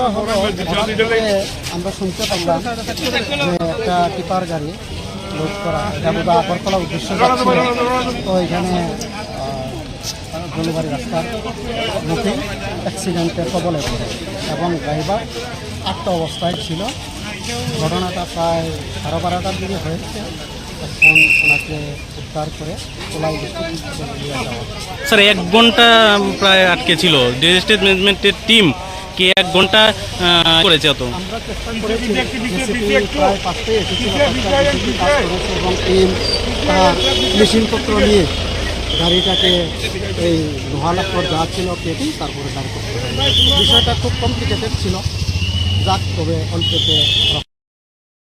বিষয় হলো আমরা শুনতে পারলাম যে একটা টিপার গাড়ি লোড করা এটা আগরতলা উদ্দেশ্যে যাচ্ছিল। তো এখানে জলবাড়ি রাস্তার মুখে অ্যাক্সিডেন্টের কবলে পড়ে এবং ড্রাইভার আত্ম অবস্থায় ছিল। ঘটনাটা প্রায় 12:30টার দিকে হয়েছে। এখন ওনাকে উদ্ধার করে কোলাই ডিস্ট্রিক্টে নিয়ে যাওয়া। স্যার 1 ঘন্টা প্রায় আটকে ছিল, ডিজাস্টার ম্যানেজমেন্টের টিম কি 1 ঘন্টা করেছে? অত আমরা চেষ্টা করেছি, প্রায় 5টায় এসেছিল, কাজ করেছে এবং টিম তার মেশিনপত্র নিয়ে গাড়িটাকে এই লোহালাপুর যা ছিল কেটে তারপরে দাঁড় করতে হবে। বিষয়টা খুব কমপ্লিকেটেড ছিল, যাক তবে অল্পতে